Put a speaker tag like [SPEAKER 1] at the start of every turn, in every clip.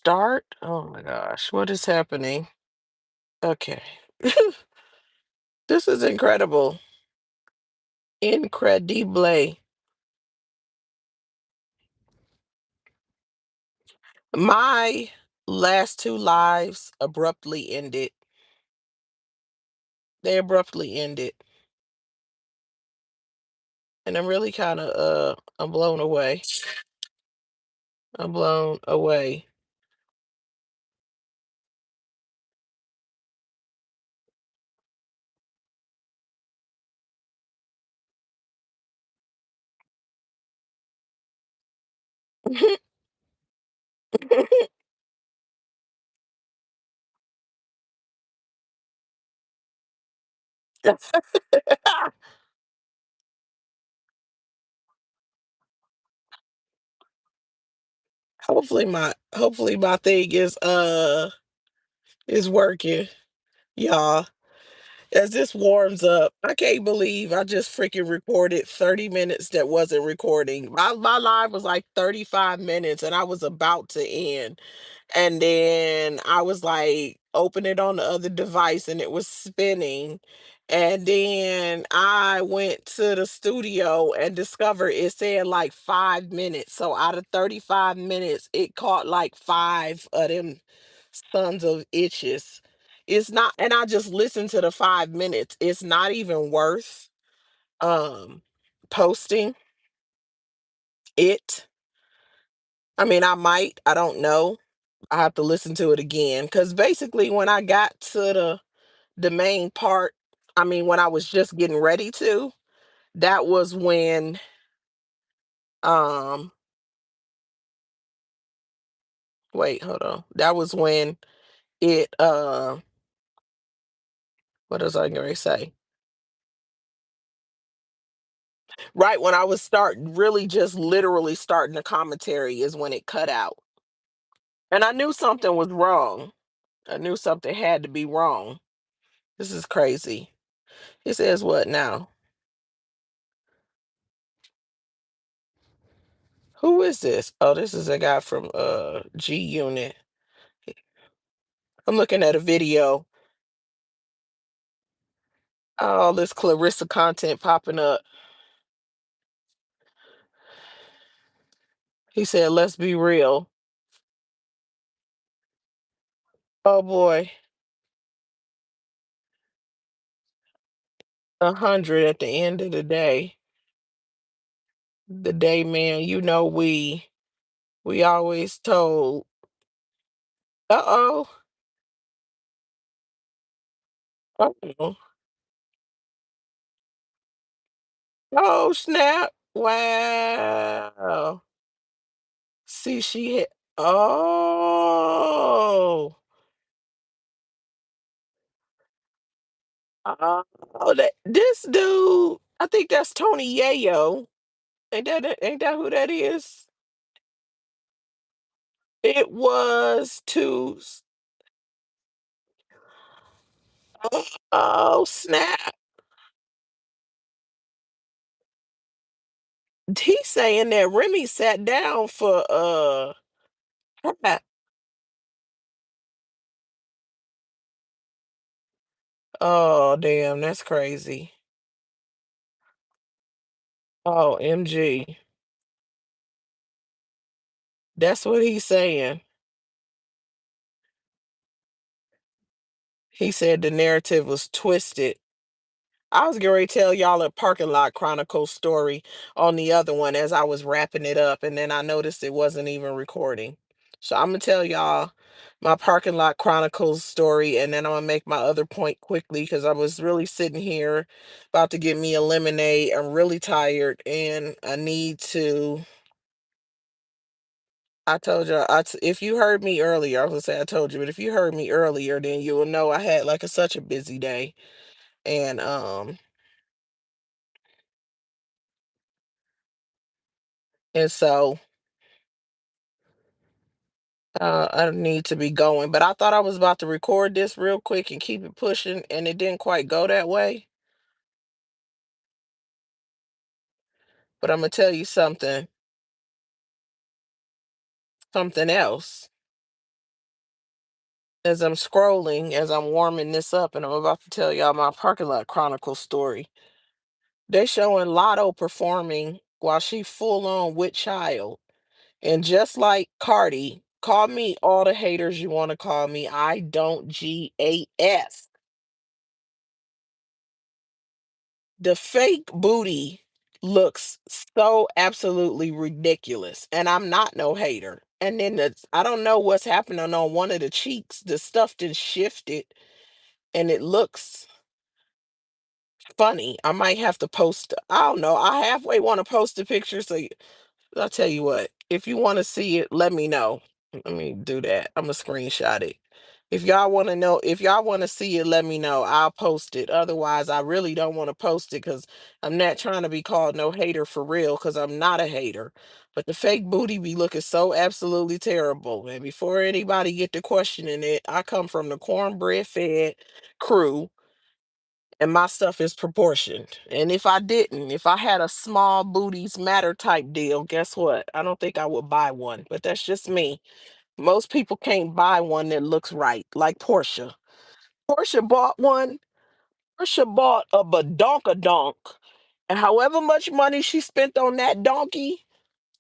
[SPEAKER 1] Start? Oh my gosh, what is happening? Okay. This is incredible. Incredible. My last two lives abruptly ended. They abruptly ended. And I'm really kind of I'm blown away. I'm blown away. Hopefully my thing is working, y'all. As this warms up, I can't believe I just freaking recorded 30 minutes that wasn't recording. My live was like 35 minutes and I was about to end. And then I was like, open it on the other device and it was spinning. And then I went to the studio and discovered it said like 5 minutes. So out of 35 minutes, it caught like five of them sons of itches. It's not, and I just listened to the 5 minutes. It's not even worth um posting it. I mean, I don't know. I have to listen to it again because basically when I got to the main part, I mean when I was just getting ready to, that was when um wait, hold on. That was when it what was I gonna say? Right when I was starting really just literally starting the commentary is when it cut out. And I knew something was wrong. I knew something had to be wrong. This is crazy. It says what now? Who is this? Oh, this is a guy from G Unit. I'm looking at a video. All this Clarissa content popping up. He said, let's be real. Oh boy. 100 at the end of the day. The day, man, you know we always told. Uh-oh. Uh-oh. Oh, snap. Wow. See, she hit. Oh. Oh, that this dude, I think that's Tony Yayo. Ain't that who that is? It was to oh, snap. He's saying that Remy sat down for Pat. Oh, damn, that's crazy. Oh, MG. That's what he's saying. He said the narrative was twisted. I was getting ready to tell y'all a parking lot chronicle story on the other one as I was wrapping it up, and then I noticed it wasn't even recording. So I'm gonna tell y'all my parking lot chronicles story, and then I'm gonna make my other point quickly because I was really sitting here about to get me a lemonade. I'm really tired, and I need to. I told you, if you heard me earlier, I was gonna say I told you, but if you heard me earlier, then you will know I had like such a busy day, and so I need to be going, but I thought I was about to record this real quick and keep it pushing, and it didn't quite go that way. But I'm gonna tell you something else. As I'm scrolling, as I'm warming this up, and I'm about to tell y'all my parking lot chronicle story. They showing Lotto performing while she full on with child. And just like Cardi, call me all the haters you want to call me. I don't GAS. The fake booty looks so absolutely ridiculous. And I'm not no hater. And then I don't know what's happening on one of the cheeks. The stuff just shifted and it looks funny. I might have to post. I don't know. I halfway want to post a picture. So I'll tell you what. If you want to see it, let me know. Let me do that. I'm gonna screenshot it. If y'all want to know, if y'all want to see it, let me know. I'll post it. Otherwise, I really don't want to post it because I'm not trying to be called no hater for real. Because I'm not a hater. But the fake booty be looking so absolutely terrible. And before anybody get to questioning it, I come from the cornbread fed crew and my stuff is proportioned. And if I didn't, if I had a small booties matter type deal, guess what? I don't think I would buy one, but that's just me. Most people can't buy one that looks right, like Portia. Portia bought one. Portia bought a badonkadonk, and however much money she spent on that donkey,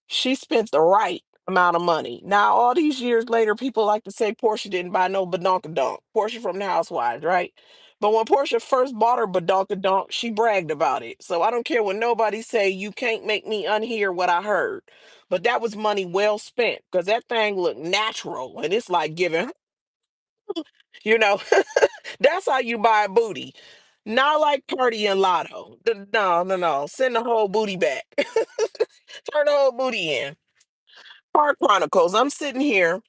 [SPEAKER 1] she spent the right amount of money. Now, all these years later, people like to say Portia didn't buy no badonkadonk. Portia from the Housewives, right? But when Portia first bought her badonkadonk, she bragged about it. So I don't care what nobody say. You can't make me unhear what I heard. But that was money well spent because that thing looked natural, and it's like giving, you know, that's how you buy a booty. Not like Party and Lotto. No, no, no. Send the whole booty back. Turn the whole booty in. Park Chronicles. I'm sitting here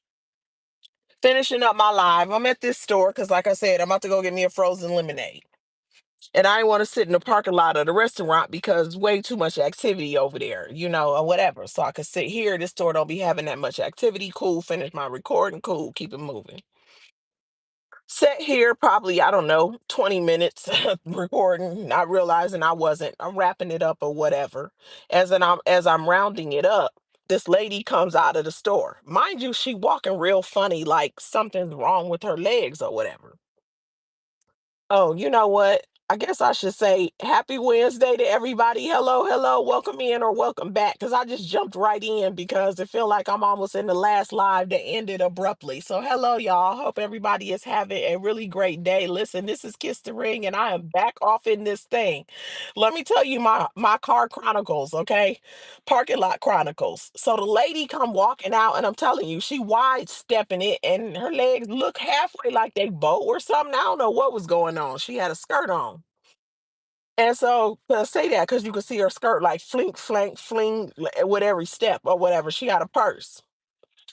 [SPEAKER 1] finishing up my live. I'm at this store because, like I said, I'm about to go get me a frozen lemonade. And I want to sit in the parking lot of the restaurant because way too much activity over there, or whatever. So I could sit here. This store don't be having that much activity. Cool. Finish my recording. Cool. Keep it moving. Sit here probably, I don't know, 20 minutes recording, not realizing I wasn't. I'm wrapping it up or whatever. As I'm rounding it up, this lady comes out of the store. Mind you, she walking real funny, like something's wrong with her legs or whatever. Oh, you know what? I guess I should say happy Wednesday to everybody. Hello, hello, welcome in or welcome back. Because I just jumped right in because I feel like I'm almost in the last live that ended abruptly. So, hello, y'all. Hope everybody is having a really great day. Listen, this is Kiss the Ring, and I am back off in this thing. Let me tell you my car chronicles, okay? Parking lot chronicles. So the lady come walking out, and I'm telling you, she wide stepping it, and her legs look halfway like they bow or something. I don't know what was going on. She had a skirt on. And so to say that, because you could see her skirt like flink, flank, fling with every step or whatever. She had a purse.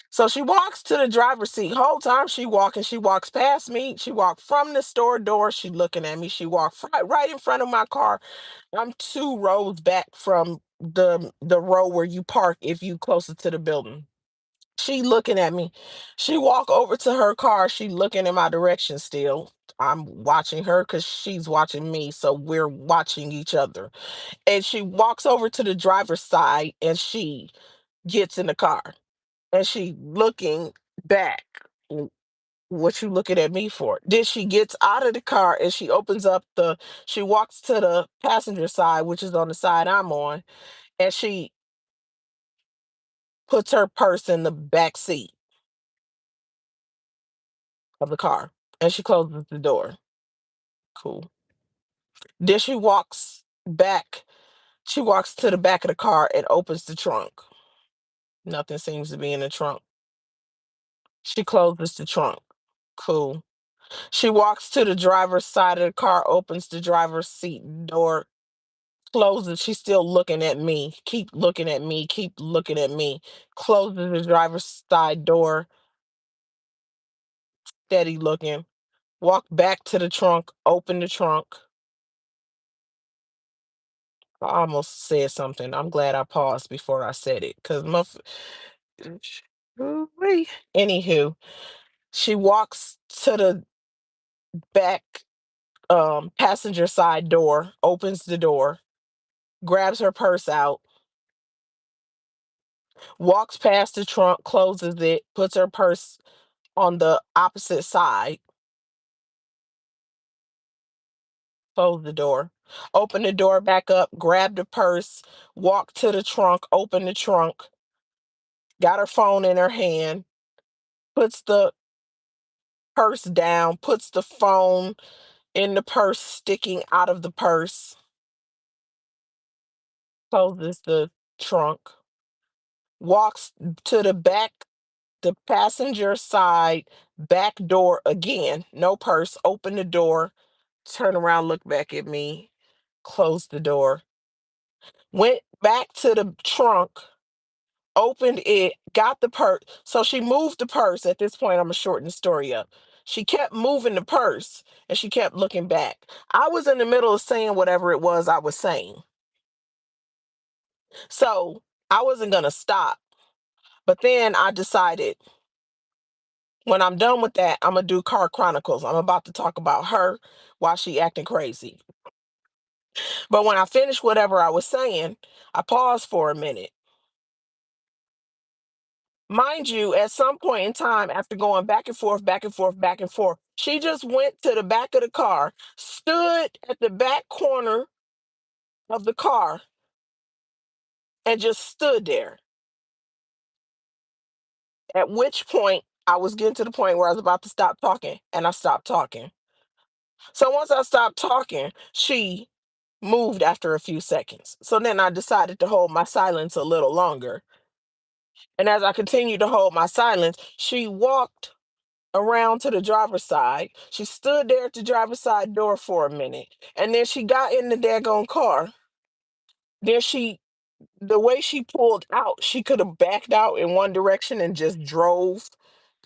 [SPEAKER 1] So she walks to the driver's seat. Whole time she walking, she walks past me. She walked from the store door. She looking at me. She walked right in front of my car. I'm 2 rows back from the row where you park if you closer to the building. She looking at me. She walk over to her car. She looking in my direction still. I'm watching her because she's watching me. So we're watching each other. And she walks over to the driver's side and she gets in the car. And she looking back. What you looking at me for? Then she gets out of the car and she walks to the passenger side, which is on the side I'm on, and she puts her purse in the back seat of the car and she closes the door. Cool. Then she walks to the back of the car and opens the trunk. Nothing seems to be in the trunk. She closes the trunk. Cool. She walks to the driver's side of the car, opens the driver's seat door, closes. She's still looking at me. Keep looking at me. Keep looking at me. Closes the driver's side door, steady looking. Walk back to the trunk, open the trunk. I almost said something. I'm glad I paused before I said it because Ooh-wee. Anywho, she walks to the back passenger side door, opens the door, grabs her purse out, walks past the trunk, closes it, puts her purse on the opposite side. Close the door. Open the door back up, grab the purse, walk to the trunk, open the trunk, got her phone in her hand, puts the purse down, puts the phone in the purse, sticking out of the purse, closes the trunk, walks to the passenger side, back door again, no purse, open the door, turn around, look back at me, close the door, went back to the trunk, opened it, got the purse. So she moved the purse. At this point, I'm gonna shorten the story up. She kept moving the purse and she kept looking back. I was in the middle of saying whatever it was I was saying. So I wasn't gonna stop. But then I decided when I'm done with that, I'm gonna do car chronicles. I'm about to talk about her while she acting crazy. But when I finished whatever I was saying, I paused for a minute. Mind you, at some point in time, after going back and forth, back and forth, back and forth, she just went to the back of the car, stood at the back corner of the car, and just stood there. At which point, I was getting to the point where I was about to stop talking, and I stopped talking. So once I stopped talking, she moved after a few seconds. So then I decided to hold my silence a little longer. And as I continued to hold my silence, she walked around to the driver's side. She stood there at the driver's side door for a minute. And then she got in the daggone car. Then the way she pulled out, she could have backed out in one direction and just drove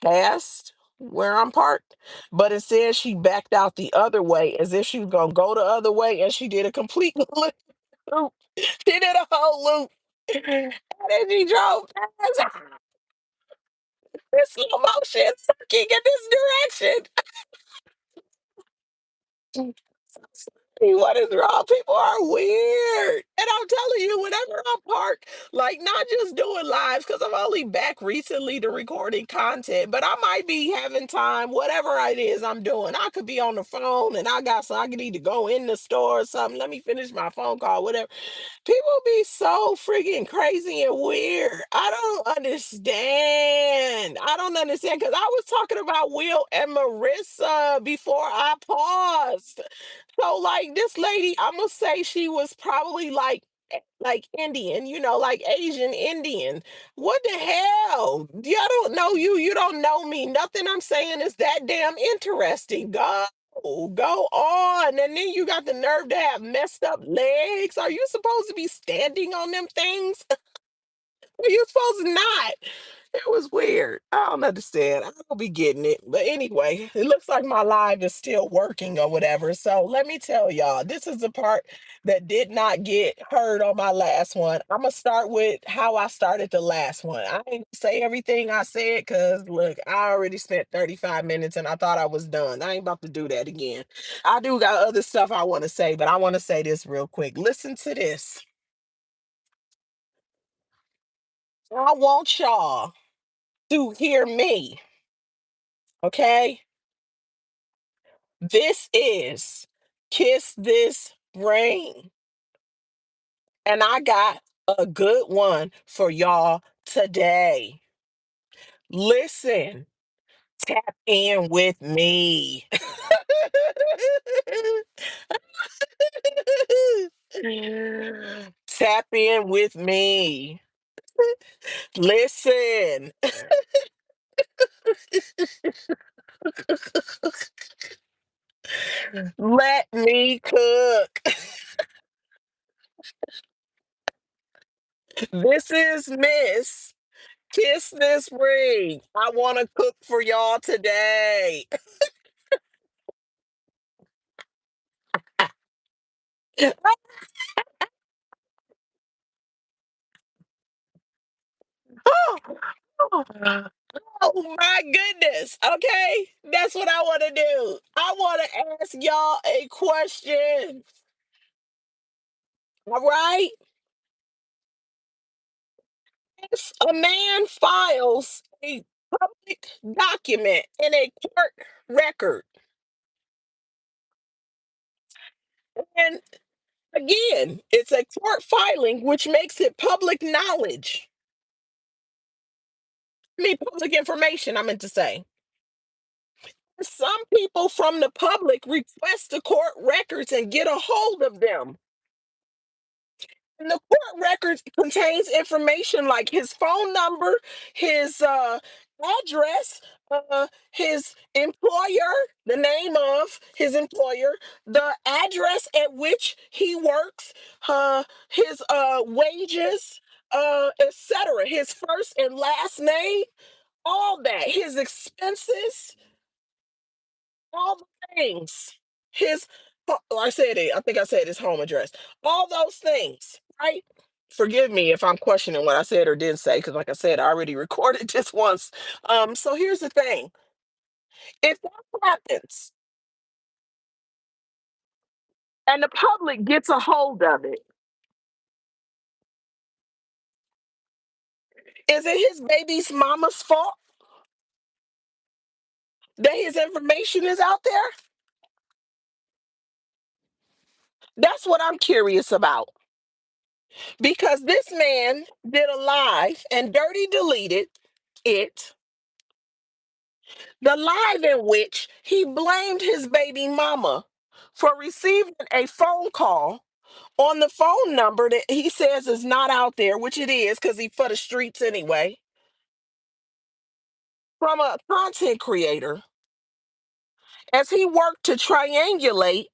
[SPEAKER 1] past where I'm parked. But instead, she backed out the other way as if she was going to go the other way. And she did a complete loop. She did a whole loop. And then she drove past in slow motion, looking in this direction. Hey, what is wrong? People are weird. And I'm telling you, whenever I'm parked, like not just doing lives, because I'm only back recently to recording content, but I might be having time, whatever it is I'm doing. I could be on the phone and I could need to go in the store or something. Let me finish my phone call, whatever. People be so freaking crazy and weird. I don't understand because I was talking about Will and Marissa before I paused. So like this lady, I'm gonna say she was probably like Indian, like Asian Indian. What the hell? Y'all don't know you. You don't know me. Nothing I'm saying is that damn interesting. Go on. And then you got the nerve to have messed up legs. Are you supposed to be standing on them things? Are you supposed to not? It was weird. I don't understand. I don't be getting it. But anyway, it looks like my live is still working or whatever. So let me tell y'all, this is the part that did not get heard on my last one. I'm gonna start with how I started the last one. I ain't gonna say everything I said because look, I already spent 35 minutes and I thought I was done. I ain't about to do that again. I do got other stuff I want to say, but I want to say this real quick. Listen to this. I want y'all to hear me. Okay? This is Kiss This Ring. And I got a good one for y'all today. Listen, tap in with me. Tap in with me. Listen. Let me cook. This is Miss Kiss This Ring. I want to cook for y'all today. Oh my goodness. Okay. That's what I want to do. I want to ask y'all a question. All right. If a man files a public document in a court record. And again, it's a court filing, which makes it public knowledge. I mean, public information, I meant to say. Some people from the public request the court records and get a hold of them. And the court records contains information like his phone number, his address, his employer, the name of his employer, the address at which he works, his wages, etc. His first and last name, all that, his expenses, all the things. His, I said it. I think I said his home address. All those things, right? Forgive me if I'm questioning what I said or didn't say, because like I said, I already recorded this once. So here's the thing: if that happens and the public gets a hold of it, is it his baby's mama's fault that his information is out there? That's what I'm curious about. Because this man did a live and dirty deleted it, the live in which he blamed his baby mama for receiving a phone call on the phone number that he says is not out there, which it is because he for the streets anyway, from a content creator as he worked to triangulate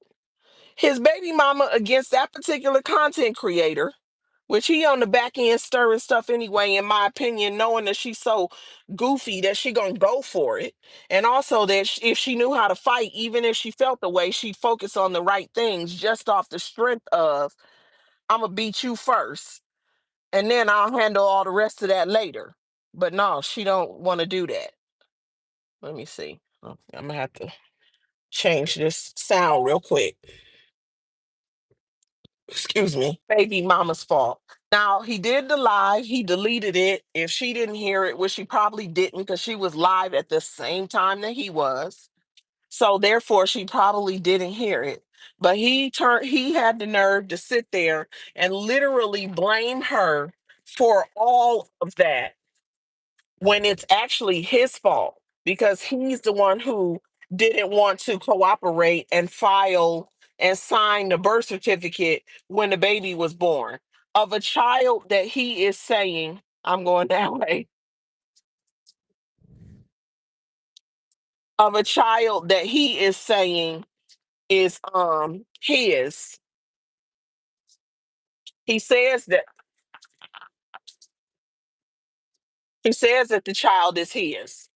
[SPEAKER 1] his baby mama against that particular content creator, which he on the back end stirring stuff anyway, in my opinion, knowing that she's so goofy that she gonna go for it. And also that if she knew how to fight, even if she felt the way, she'd focus on the right things just off the strength of, I'm gonna beat you first, and then I'll handle all the rest of that later. But no, she don't want to do that. Let me see. Oh, I'm gonna have to change this sound real quick. Excuse me. Baby mama's fault. Now he did the live, he deleted it. If she didn't hear it, which she probably didn't because she was live at the same time that he was. So therefore she probably didn't hear it. But he had the nerve to sit there and literally blame her for all of that when it's actually his fault because he's the one who didn't want to cooperate and file and sign the birth certificate when the baby was born of a child that he is saying, I'm going that way, of a child that he is saying is his. He says that he says that the child is his.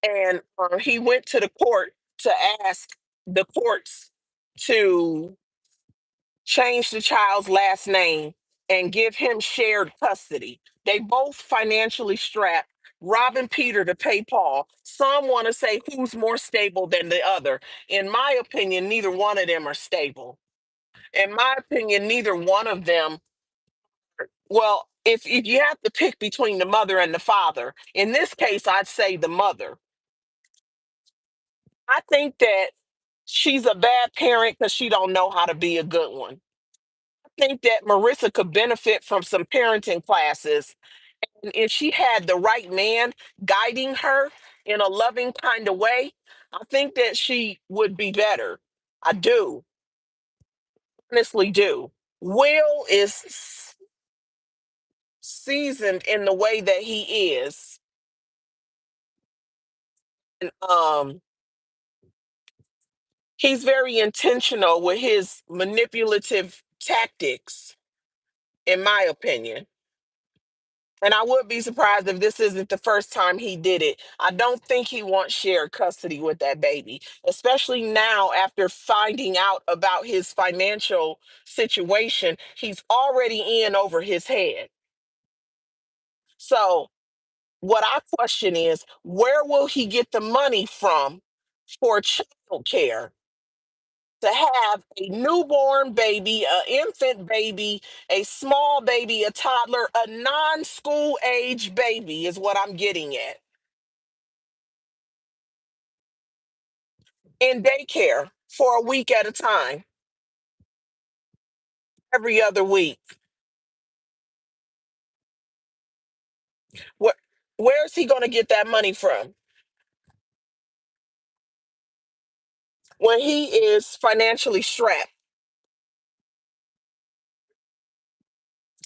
[SPEAKER 1] And he went to the court to ask the courts to change the child's last name and give him shared custody. They both financially strapped, robbing Peter to pay Paul. Some want to say who's more stable than the other. In my opinion, neither one of them are stable. In my opinion, neither one of them, well, if you have to pick between the mother and the father, in this case, I'd say the mother. I think that she's a bad parent because she don't know how to be a good one. Think that Marissa could benefit from some parenting classes. And if she had the right man guiding her in a loving kind of way, I think that she would be better. I do, honestly do. Will is seasoned in the way that he is. And he's very intentional with his manipulative tactics, in my opinion. And I would be surprised if this isn't the first time he did it. I don't think he wants shared custody with that baby, especially now after finding out about his financial situation. He's already in over his head. So, what I question is where will he get the money from for child care? to have a newborn baby, an infant baby, a small baby, a toddler, a non-school age baby is what I'm getting at in daycare for a week at a time, every other week. Where, where is he going to get that money from when he is financially strapped?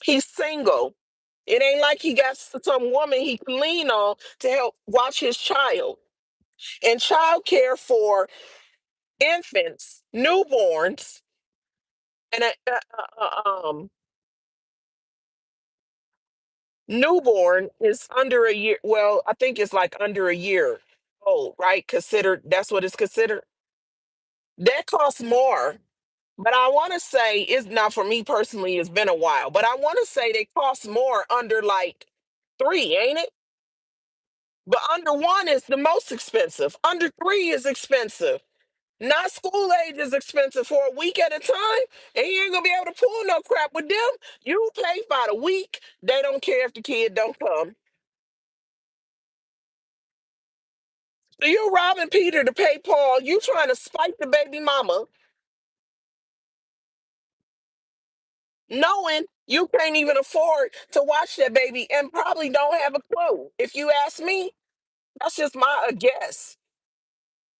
[SPEAKER 1] He's single. It ain't like he got some woman he can lean on to help watch his child. And child care for infants, newborns, and newborn is under a year. Well, I think it's like under a year old, right? Considered that's what it's considered. That costs more. But I want to say it's not for me personally, it's been a while. But I want to say they cost more under like three, ain't it? But under one is the most expensive. Under three is expensive. Not school age is expensive for a week at a time. And you ain't gonna be able to pull no crap with them. You pay by the week. They don't care if the kid don't come. So you robbing Peter to pay Paul. You trying to spite the baby mama, knowing you can't even afford to watch that baby and probably don't have a clue. If you ask me, that's just my guess.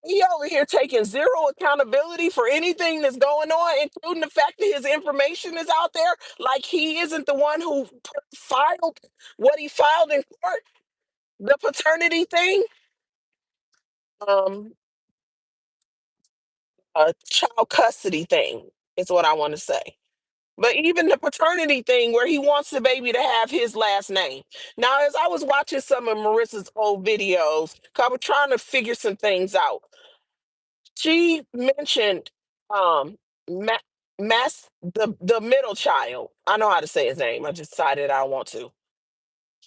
[SPEAKER 1] He over here taking zero accountability for anything that's going on, including the fact that his information is out there. Like he isn't the one who filed what he filed in court, the paternity thing, um, a child custody thing is what I want to say. But even the paternity thing where he wants the baby to have his last name. Now, as I was watching some of Marissa's old videos, 'cause I was trying to figure some things out, she mentioned Ma- the middle child. I know how to say his name. I just decided I want to.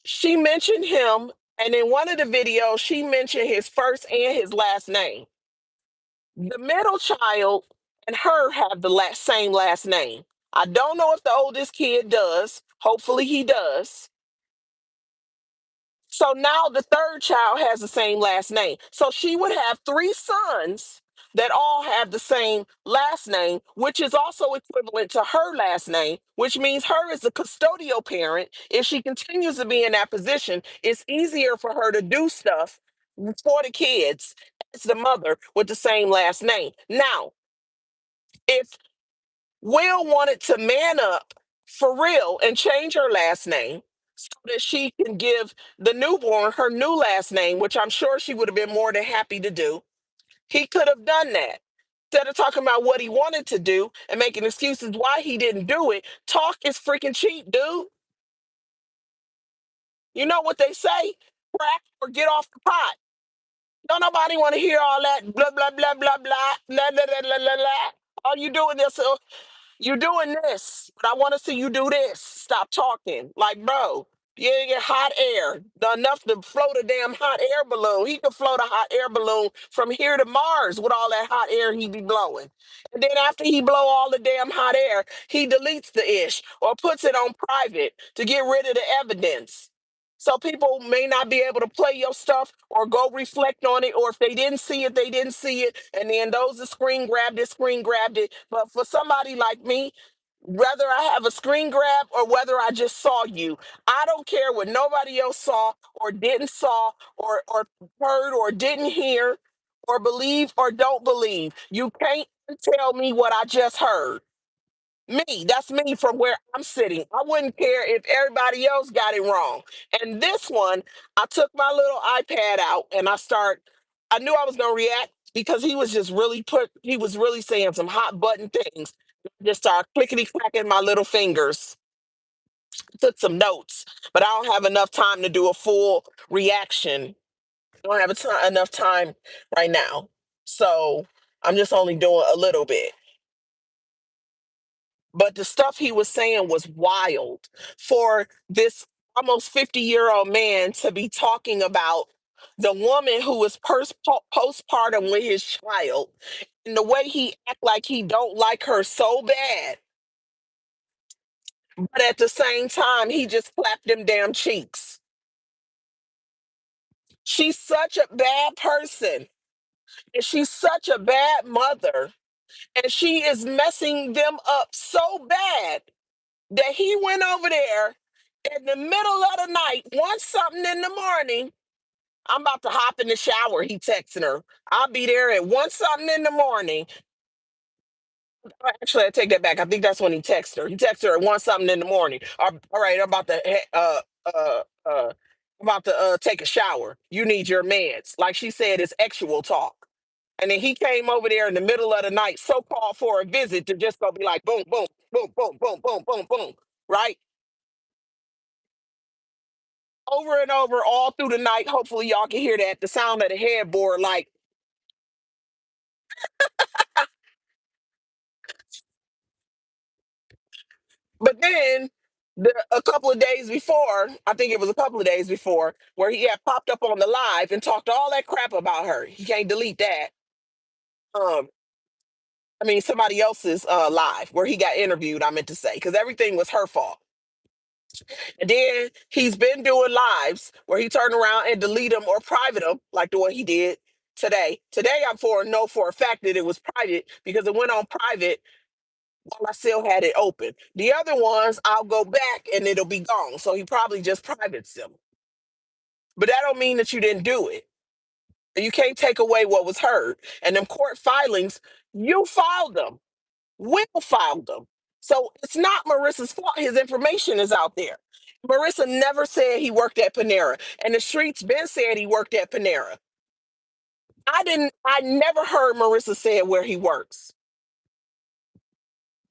[SPEAKER 1] She mentioned him, and in one of the videos, she mentioned his first and his last name. The middle child and her have the same last name. I don't know if the oldest kid does. Hopefully, he does. So now the third child has the same last name. So she would have three sons that all have the same last name, which is also equivalent to her last name, which means her is the custodial parent. If she continues to be in that position, it's easier for her to do stuff for the kids as the mother with the same last name. Now, if Will wanted to man up for real and change her last name so that she can give the newborn her new last name, which I'm sure she would have been more than happy to do. He could have done that. Instead of talking about what he wanted to do and making excuses why he didn't do it, talk is freaking cheap, dude. You know what they say? Crack or get off the pot. Don't nobody want to hear all that blah, blah, blah, blah, blah, blah, blah, blah, blah, blah, blah. All you doing is you're doing this, but I want to see you do this. Stop talking. Like, bro, you ain't get hot air. Enough to float a damn hot air balloon. He could float a hot air balloon from here to Mars with all that hot air he be blowing. And then after he blow all the damn hot air, he deletes the ish or puts it on private to get rid of the evidence. So people may not be able to play your stuff or go reflect on it, or if they didn't see it, they didn't see it. And then those that screen grabbed it. But for somebody like me, whether I have a screen grab or whether I just saw you, I don't care what nobody else saw or didn't saw or heard or didn't hear or believe or don't believe. You can't tell me what I just heard. Me, that's me from where I'm sitting. I wouldn't care if everybody else got it wrong. And this one, I took my little iPad out and I knew I was gonna react because he was really saying some hot button things. Just started clickety clacking my little fingers, took some notes, but I don't have enough time to do a full reaction. I don't have enough time right now. So I'm just only doing a little bit. But the stuff he was saying was wild for this almost 50-year-old man to be talking about the woman who was postpartum with his child And the way he act like he don't like her so bad, but at the same time, he just clapped them damn cheeks. She's such a bad person. And she's such a bad mother. And she is messing them up so bad that he went over there in the middle of the night, one something in the morning. I'm about to hop in the shower. He texting her. I'll be there at one something in the morning. Actually, I take that back. I think that's when he texted her. He texted her at one something in the morning. All right, I'm about to take a shower. You need your meds. Like she said, it's actual talk. And then he came over there in the middle of the night, so called for a visit, to just go be like boom, boom, boom, boom, boom, boom, boom, boom, right? Over and over all through the night. Hopefully y'all can hear that. The sound of the headboard, like, but then a couple of days before, I think it was a couple of days before, where he had popped up on the live and talked all that crap about her. He can't delete that. Um, I mean somebody else's live where he got interviewed, I meant to say, because everything was her fault. And then he's been doing lives where he turned around and delete them or private them, like the one he did today. Today, I'm for a fact that it was private because it went on private while I still had it open. The other ones, I'll go back and it'll be gone. So he probably just privates them. But that don't mean that you didn't do it. You can't take away what was heard. And them court filings, you filed them. Will filed them. So it's not Marissa's fault. His information is out there. Marissa never said he worked at Panera, and the streets been said he worked at Panera. I never heard Marissa say where he works.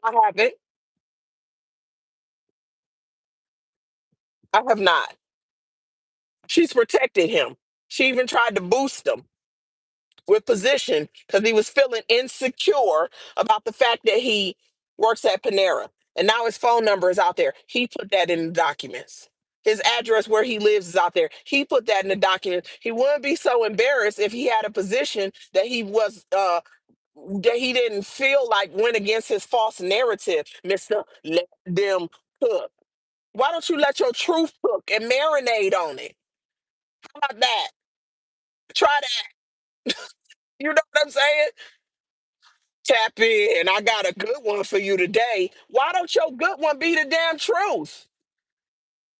[SPEAKER 1] I haven't. I have not. She's protected him. She even tried to boost him with position because he was feeling insecure about the fact that he works at Panera. And now his phone number is out there. He put that in the documents. His address where he lives is out there. He put that in the document. He wouldn't be so embarrassed if he had a position that he didn't feel like went against his false narrative, Mr. Let them cook. Why don't you let your truth cook and marinate on it? How about that? Try that. You know what I'm saying? Tap in. I got a good one for you today. Why don't your good one be the damn truth?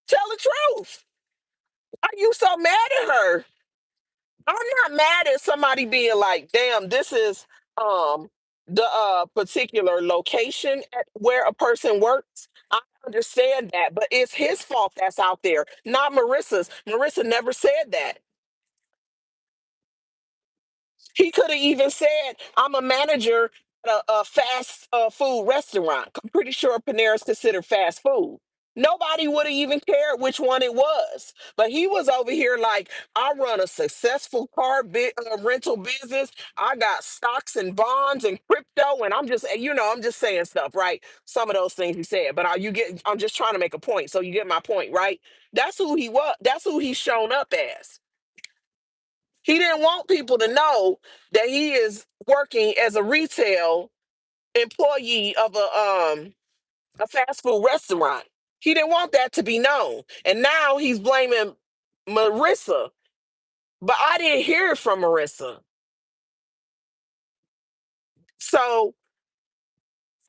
[SPEAKER 1] Tell the truth. Why are you so mad at her? I'm not mad at somebody being like, damn, this is um the particular location at where a person works. I understand that, but it's his fault that's out there, not Marissa's. Marissa never said that. He could have even said, I'm a manager at a fast food restaurant. I'm pretty sure Panera is considered fast food. Nobody would have even cared which one it was. But he was over here like, I run a successful rental business. I got stocks and bonds and crypto. And I'm just saying stuff, right? Some of those things he said. But I'm just trying to make a point. So you get my point, right? That's who he was. That's who he's shown up as. He didn't want people to know that he is working as a retail employee of a fast food restaurant. He didn't want that to be known. And now he's blaming Marissa. But I didn't hear it from Marissa. So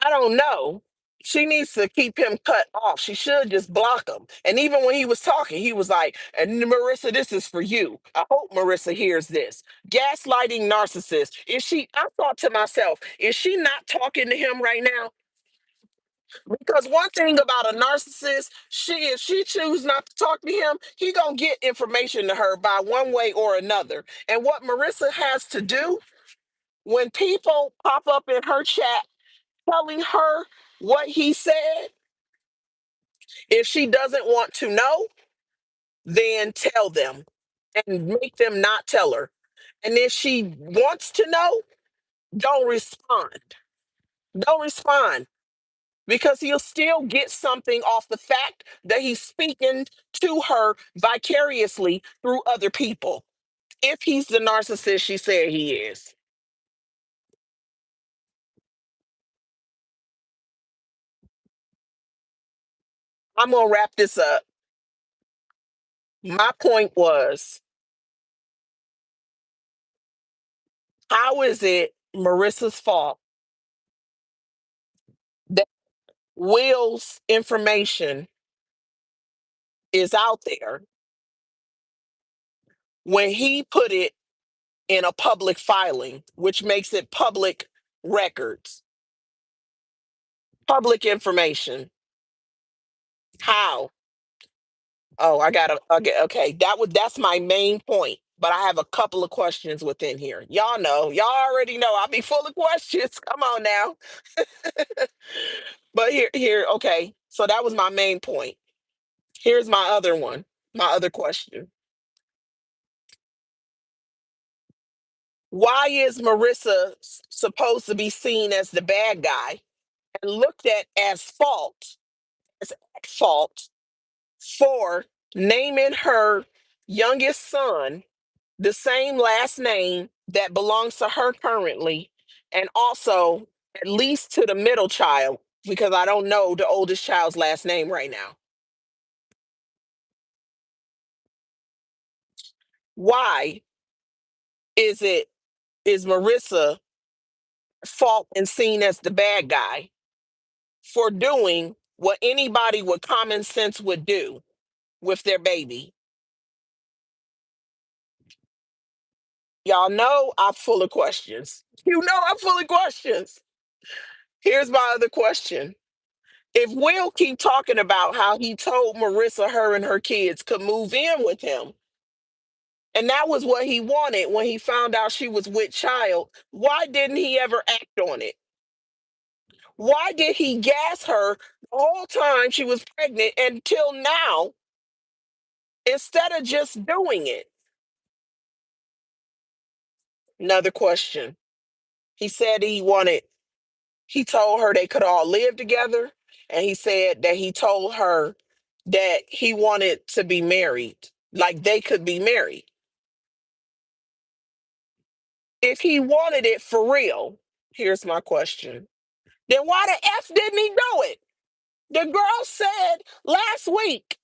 [SPEAKER 1] I don't know. She needs to keep him cut off. She should just block him. And even when he was talking, he was like, and Marissa, this is for you. I hope Marissa hears this. Gaslighting narcissist. I thought to myself, is she not talking to him right now? Because one thing about a narcissist, if she choose not to talk to him, he gonna get information to her by one way or another. And what Marissa has to do when people pop up in her chat telling her what he said, if she doesn't want to know, then tell them and make them not tell her. And if she wants to know, don't respond. Don't respond because he'll still get something off the fact that he's speaking to her vicariously through other people. If he's the narcissist she said he is. I'm gonna wrap this up. My point was, how is it Marissa's fault that Will's information is out there when he put it in a public filing, which makes it public records, public information? How? Oh, I gotta okay, okay. That's my main point. But I have a couple of questions within here. Y'all know, y'all already know I'll be full of questions. Come on now. But okay. So that was my main point. Here's my other one, my other question. Why is Marissa supposed to be seen as the bad guy and looked at as at fault for naming her youngest son the same last name that belongs to her currently, and also at least to the middle child, because I don't know the oldest child's last name right now? Why is it is Marissa fault and seen as the bad guy for doing what anybody with common sense would do with their baby? Y'all know I'm full of questions. You know I'm full of questions. Here's my other question. If Will keep talking about how he told Marissa her and her kids could move in with him, and that was what he wanted when he found out she was with child, why didn't he ever act on it? Why did he gas her the whole time she was pregnant until now instead of just doing it? Another question. He said he told her they could all live together, and he said that he told her that he wanted to be married, like they could be married. If he wanted it for real, here's my question. Then why the F didn't he do it? The girl said last week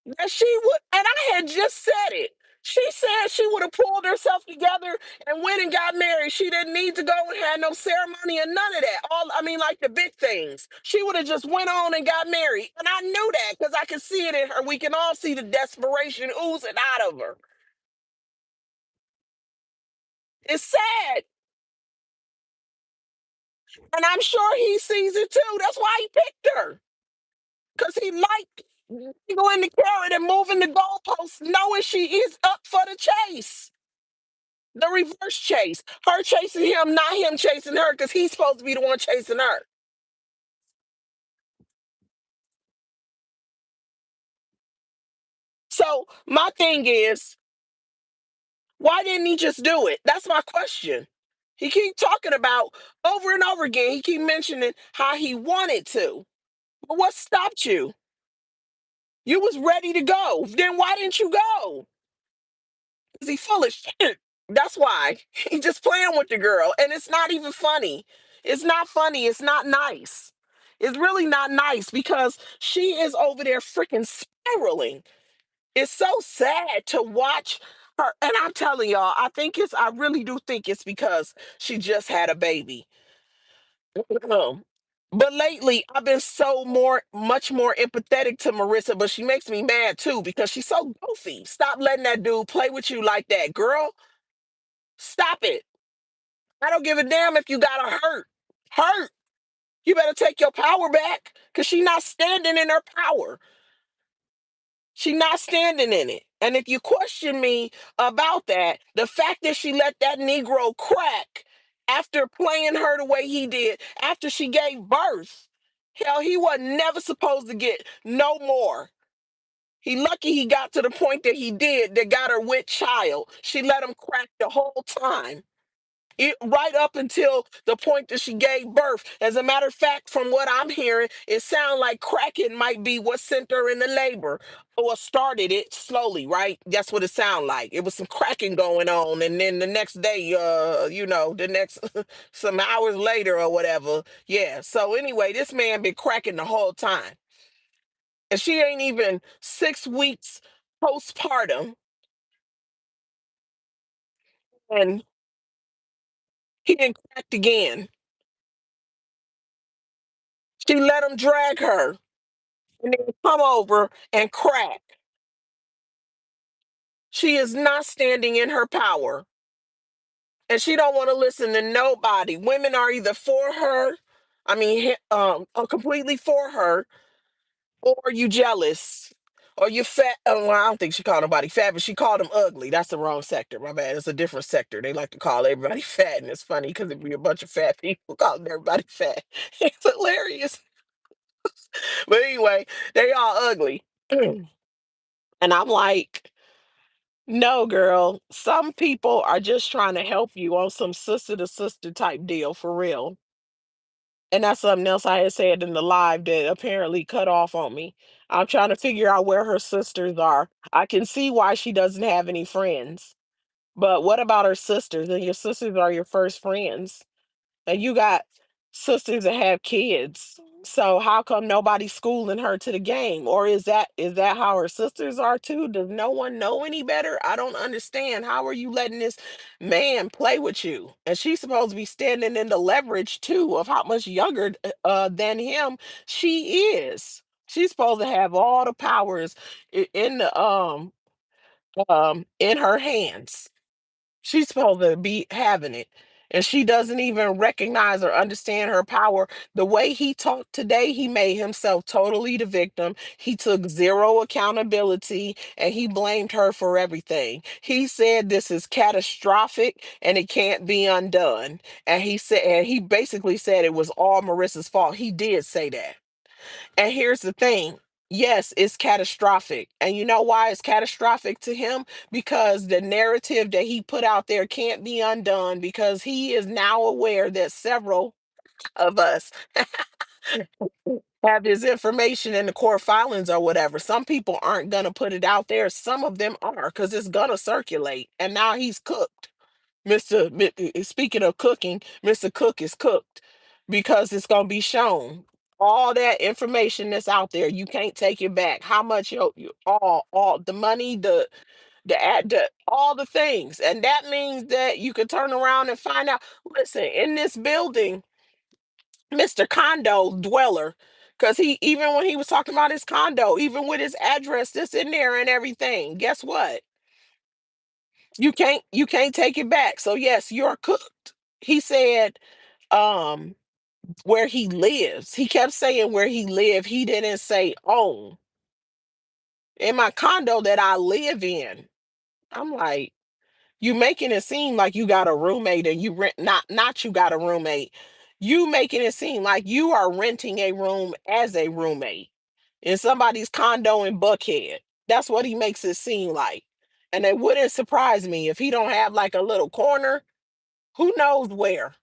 [SPEAKER 1] that she would, and I had just said it. She said she would have pulled herself together and went and got married. She didn't need to go and have no ceremony and none of that. All I mean, like the big things. She would have just went on and got married. And I knew that because I could see it in her. We can all see the desperation oozing out of her. It's sad. And I'm sure he sees it too. That's why he picked her. Because he liked going the carrot and moving the goalposts, knowing she is up for the chase. The reverse chase. Her chasing him, not him chasing her, because he's supposed to be the one chasing her. So my thing is, why didn't he just do it? That's my question. He keep talking about over and over again. He keep mentioning how he wanted to. But what stopped you? You was ready to go. Then why didn't you go? Is he full of shit? That's why. He just playing with the girl. And it's not even funny. It's not funny. It's not nice. It's really not nice because she is over there freaking spiraling. It's so sad to watch her. And I'm telling y'all, I really do think it's because she just had a baby. Um, But lately, I've been much more empathetic to Marissa, but she makes me mad too because she's so goofy. Stop letting that dude play with you like that, girl. Stop it. I don't give a damn if you got to hurt. Hurt. You better take your power back because she's not standing in her power. She's not standing in it. And if you question me about that, the fact that she let that Negro crack after playing her the way he did, after she gave birth, hell, he was never supposed to get no more. He lucky he got to the point that he did that got her with child. She let him crack the whole time. Right up until the point that she gave birth. As a matter of fact, from what I'm hearing, it sounds like cracking might be what sent her into labor or started it slowly, right? That's what it sounded like. It was some cracking going on, and then the next day, the next some hours later or whatever. Yeah. So anyway, this man been cracking the whole time. And she ain't even 6 weeks postpartum, and he didn't cracked again. She let him drag her and then come over and crack. She is not standing in her power, and she don't want to listen to nobody. Women are either for her, I mean, completely for her, or you jealous, or you fat. Well, I don't think she called nobody fat, but she called them ugly. That's the wrong sector. My bad. It's a different sector. They like to call everybody fat, and it's funny because it'd be a bunch of fat people calling everybody fat. It's hilarious. But anyway, they all ugly. And I'm like, no, girl. Some people are just trying to help you on some sister to sister type deal for real. And that's something else I had said in the live that apparently cut off on me. I'm trying to figure out where her sisters are. I can see why she doesn't have any friends. But what about her sisters? And your sisters are your first friends. And you got sisters that have kids. So how come nobody's schooling her to the game? Or is that how her sisters are too? Does no one know any better? I don't understand. How are you letting this man play with you? And she's supposed to be standing in the leverage too of how much younger than him she is. She's supposed to have all the powers in the in her hands. She's supposed to be having it. And she doesn't even recognize or understand her power. The way he talked today, he made himself totally the victim. He took zero accountability and he blamed her for everything. He said this is catastrophic and it can't be undone. And he basically said it was all Marissa's fault. He did say that. And here's the thing. Yes, it's catastrophic. And you know why it's catastrophic to him? Because the narrative that he put out there can't be undone because he is now aware that several of us have his information in the court filings or whatever. Some people aren't going to put it out there. Some of them are because it's going to circulate. And now he's cooked. Speaking of cooking, Mr. Cook is cooked because it's gonna be shown. All that information that's out there, you can't take it back. How much all the money, all the things, and that means that you could turn around and find out. Listen, in this building, Mr. Condo dweller, because he even when he was talking about his condo, even with his address, this in there and everything. Guess what? You can't take it back. So yes, you're cooked. He said um where he lives. He kept saying where he lived. He didn't say own. In my condo that I live in. I'm like, you making it seem like you got a roommate and you rent not you got a roommate. You making it seem like you are renting a room as a roommate in somebody's condo in Buckhead. That's what he makes it seem like. And it wouldn't surprise me if he don't have like a little corner, who knows where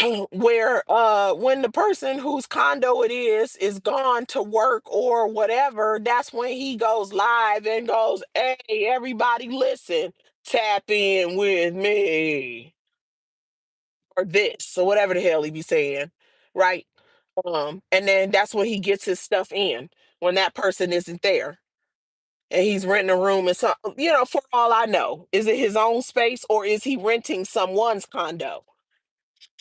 [SPEAKER 1] when the person whose condo it is gone to work or whatever, that's when he goes live and goes, hey, everybody listen, tap in with me, or this, or whatever the hell he be saying, right? And then that's when he gets his stuff in when that person isn't there. And he's renting a room and some, for all I know, is it his own space or is he renting someone's condo?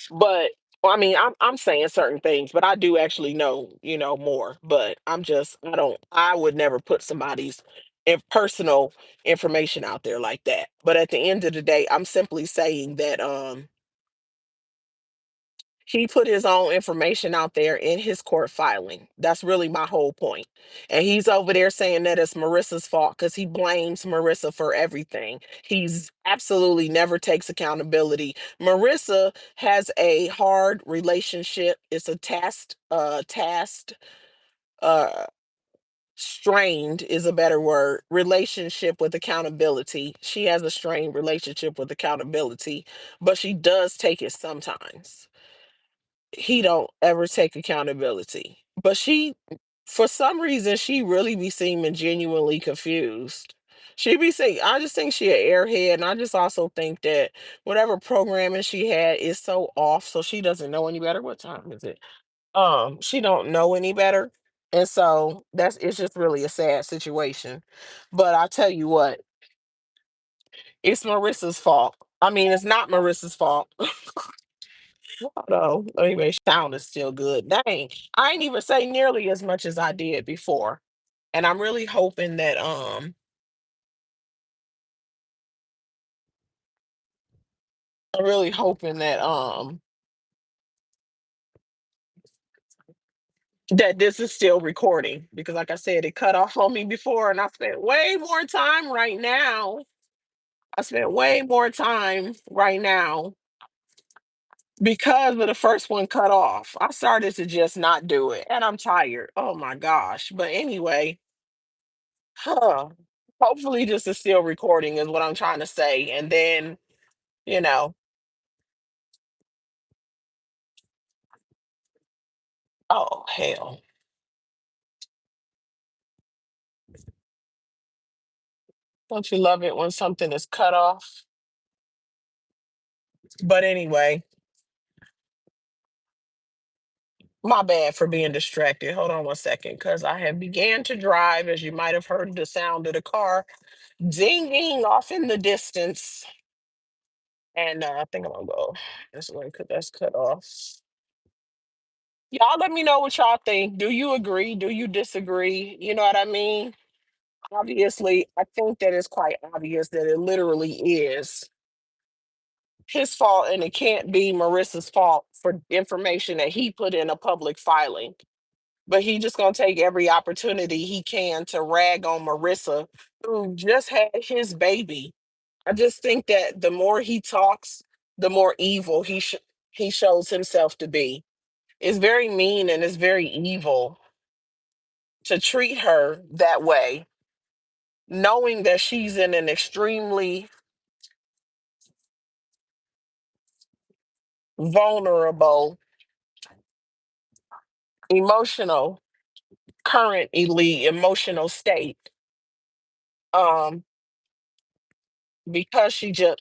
[SPEAKER 1] But well, I mean, I'm saying certain things, but I do actually know, more. But I would never put somebody's personal information out there like that. But at the end of the day, I'm simply saying that he put his own information out there in his court filing. That's really my whole point. And he's over there saying that it's Marissa's fault because he blames Marissa for everything. He's absolutely never takes accountability. Marissa has a hard relationship. It's a uh strained is a better word, relationship with accountability. She has a strained relationship with accountability, but she does take it sometimes. He don't ever take accountability. But she, for some reason, she really be seeming genuinely confused. She be saying, I just think she an airhead, and I just also think that whatever programming she had is so off, so she doesn't know any better. What time is it? She don't know any better. And so it's just really a sad situation. But I tell you what, it's Marissa's fault. I mean, it's not Marissa's fault. Although, anyway, sound is still good. Dang, I ain't even say nearly as much as I did before. And I'm really hoping that I'm really hoping that this is still recording because like I said, it cut off on me before and I spent way more time right now. I spent way more time right now because of the first one cut off. I started to just not do it and I'm tired. Oh my gosh. But anyway, huh. Hopefully this is still recording is what I'm trying to say. And then, you know, oh hell. Don't you love it when something is cut off? But anyway, my bad for being distracted. Hold on one second, because I have began to drive, as you might have heard the sound of the car dinging off in the distance. And I think I'm gonna go this way because that's cut off. Y'all let me know what y'all think. Do you agree? Do you disagree? You know what I mean? Obviously, I think that it's quite obvious that it literally is his fault and it can't be Marissa's fault for information that he put in a public filing. But he just gonna take every opportunity he can to rag on Marissa, who just had his baby. I just think that the more he talks, the more evil he shows himself to be. It's very mean and it's very evil to treat her that way, knowing that she's in an extremely vulnerable, emotional, currently emotional state. Um, because she just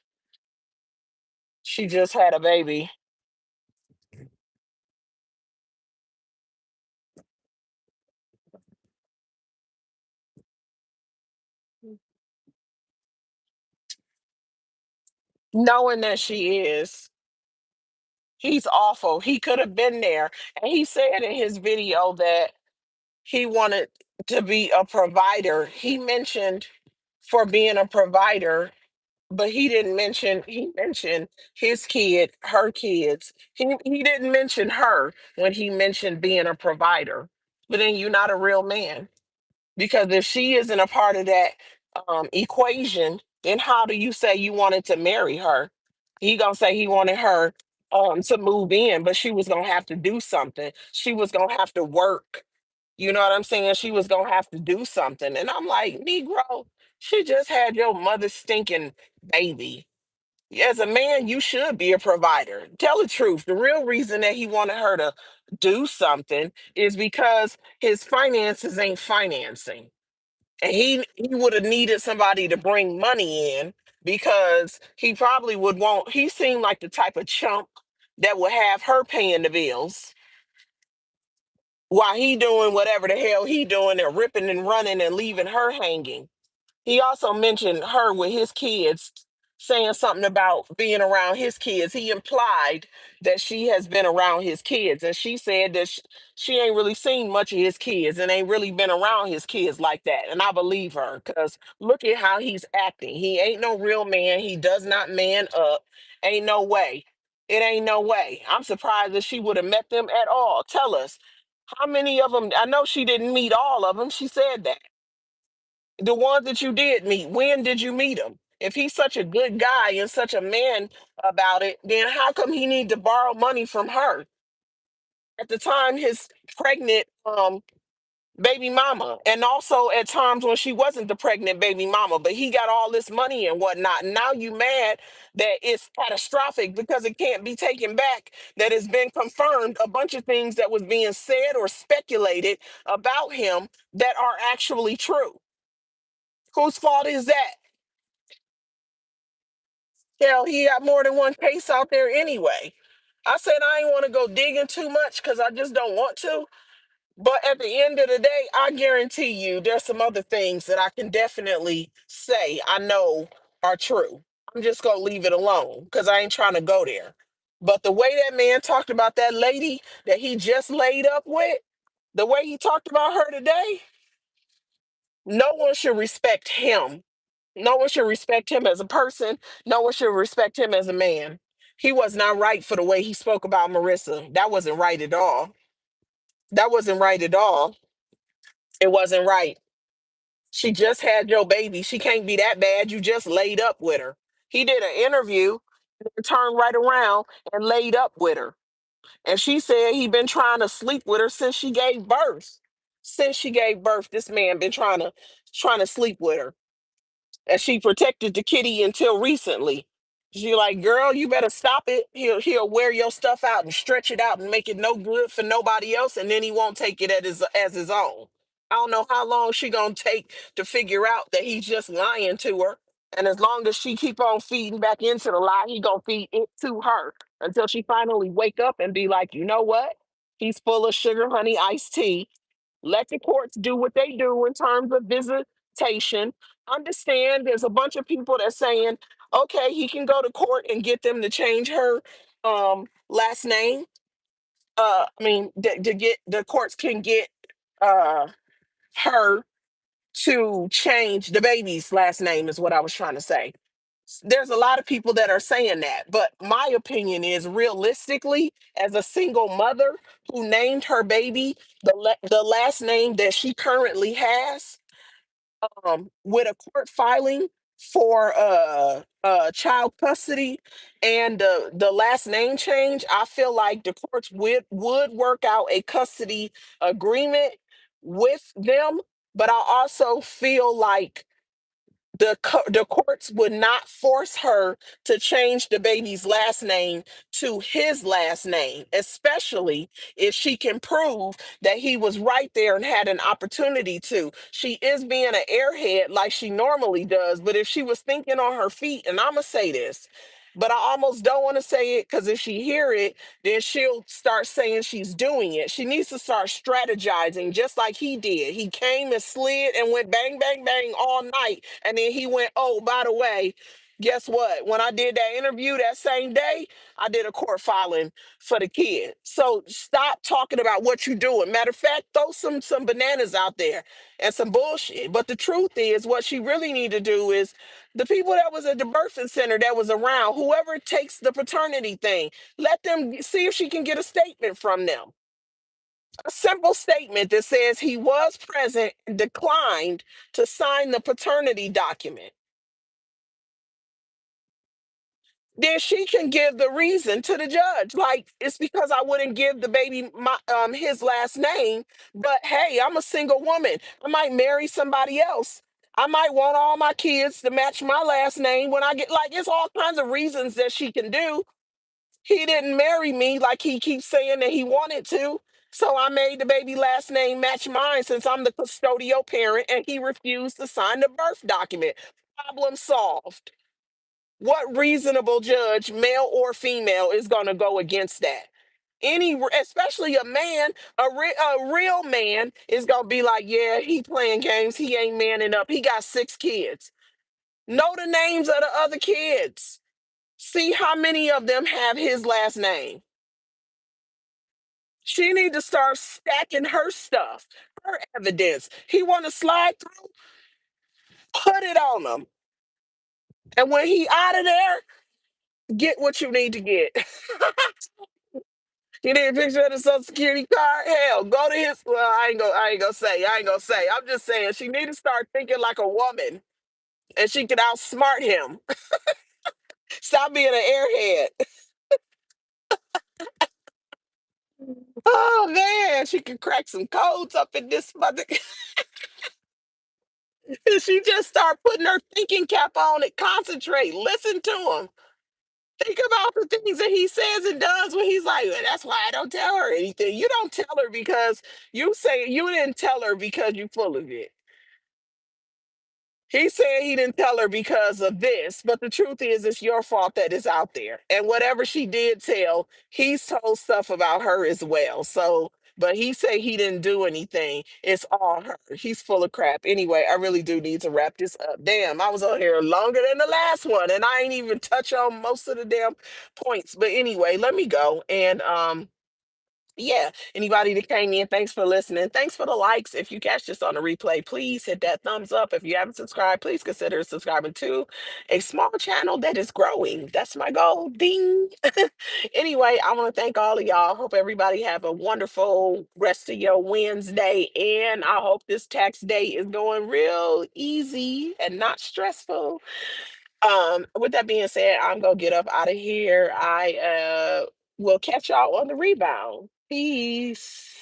[SPEAKER 1] had a baby, knowing that she is. He's awful. He could have been there. And he said in his video that he wanted to be a provider. He mentioned for being a provider, but he mentioned his kid, her kids. He didn't mention her when he mentioned being a provider. But then you're not a real man. Because if she isn't a part of that equation, then how do you say you wanted to marry her? He gonna say he wanted her to move in, but she was gonna have to do something. She was gonna have to work. You know what I'm saying? She was gonna have to do something. And I'm like, Negro, she just had your mother's stinking baby. As a man, you should be a provider. Tell the truth. The real reason that he wanted her to do something is because his finances ain't financing. And he would have needed somebody to bring money in because he probably would want, he seemed like the type of chump that would have her paying the bills while he doing whatever the hell he doing and ripping and running and leaving her hanging. He also mentioned her with his kids, saying something about being around his kids. He implied that she has been around his kids, and she said that she ain't really seen much of his kids and ain't really been around his kids like that. And I believe her because look at how he's acting. He ain't no real man. He does not man up. Ain't no way. It ain't no way. I'm surprised that she would have met them at all. Tell us how many of them. I know she didn't meet all of them. She said that the ones that you did meet, when did you meet him? If he's such a good guy and such a man about it, then how come he need to borrow money from her at the time his pregnant baby mama, and also at times when she wasn't the pregnant baby mama, but he got all this money and whatnot. And now you mad that it's catastrophic because it can't be taken back, that it's been confirmed a bunch of things that was being said or speculated about him that are actually true. Whose fault is that? Hell, he got more than one case out there anyway. I said I ain't want to go digging too much because I just don't want to. But at the end of the day, I guarantee you there's some other things that I can definitely say I know are true. I'm just gonna leave it alone because I ain't trying to go there. But the way that man talked about that lady that he just laid up with, the way he talked about her today, no one should respect him. No one should respect him as a person. No one should respect him as a man. He was not right for the way he spoke about Marissa. That wasn't right at all. That wasn't right at all. It wasn't right. She just had your baby. She can't be that bad. You just laid up with her. He did an interview and turned right around and laid up with her. And she said he been trying to sleep with her since she gave birth. Since she gave birth, this man been trying to sleep with her. And she protected the kitty until recently. She like, girl, you better stop it. He'll wear your stuff out and stretch it out and make it no good for nobody else, and then he won't take it as his own. I don't know how long she gonna take to figure out that he's just lying to her. And as long as she keep on feeding back into the lie, he gonna feed it to her until she finally wake up and be like, you know what? He's full of sugar, honey, iced tea. Let the courts do what they do in terms of visitation. Understand there's a bunch of people that's saying, okay, he can go to court and get them to change her last name. I mean, to get the courts can get uh her to change the baby's last name is what I was trying to say. There's a lot of people that are saying that, but my opinion is realistically, as a single mother who named her baby the last name that she currently has, with a court filing for child custody and the last name change, I feel like the courts would work out a custody agreement with them. But I also feel like the courts would not force her to change the baby's last name to his last name, especially if she can prove that he was right there and had an opportunity to. She is being an airhead like she normally does, but if she was thinking on her feet, and I'm gonna say this, but I almost don't want to say it because if she hear it, then she'll start saying she's doing it. She needs to start strategizing just like he did. He came and slid and went bang, bang, bang all night. And then he went, oh, by the way, guess what? When I did that interview that same day, I did a court filing for the kid. So stop talking about what you're doing. Matter of fact, throw some bananas out there and some bullshit. But the truth is, what she really need to do is the people that was at the birthing center that was around, whoever takes the paternity thing, let them see if she can get a statement from them. A simple statement that says he was present and declined to sign the paternity document. Then she can give the reason to the judge. Like, it's because I wouldn't give the baby my his last name, but hey, I'm a single woman. I might marry somebody else. I might want all my kids to match my last name when I get like it's all kinds of reasons that she can do. He didn't marry me like he keeps saying that he wanted to. So I made the baby last name match mine since I'm the custodial parent and he refused to sign the birth document. Problem solved. What reasonable judge, male or female, is going to go against that? Especially a man, a real man is going to be like, yeah, he playing games. He ain't manning up. He got 6 kids. Know the names of the other kids. See how many of them have his last name. She need to start stacking her stuff, her evidence. He want to slide through, put it on him. And when he out of there, get what you need to get. You need a picture of the Social Security card? Hell, go to his. Well, I ain't gonna say. I ain't gonna say. I'm just saying she need to start thinking like a woman, and she can outsmart him. Stop being an airhead. Oh man, she can crack some codes up in this mother. She just start putting her thinking cap on and concentrate. Listen to him. Think about the things that he says and does when he's like, "Well, that's why I don't tell her anything." You don't tell her because you say you didn't tell her because you're full of it. He said he didn't tell her because of this, but the truth is, it's your fault that it's out there. And whatever she did tell, he's told stuff about her as well. So but he said he didn't do anything. It's all her. He's full of crap. Anyway, I really do need to wrap this up. Damn, I was on here longer than the last one, and I ain't even touch on most of the damn points. But anyway, let me go. And yeah, anybody that came in, thanks for listening. Thanks for the likes. If you catch this on a replay, please hit that thumbs up. If you haven't subscribed, please consider subscribing to a small channel that is growing. That's my goal. Ding. Anyway, I want to thank all of y'all. Hope everybody have a wonderful rest of your Wednesday. And I hope this tax day is going real easy and not stressful. With that being said, I'm gonna get up out of here. I will catch y'all on the rebound. Peace.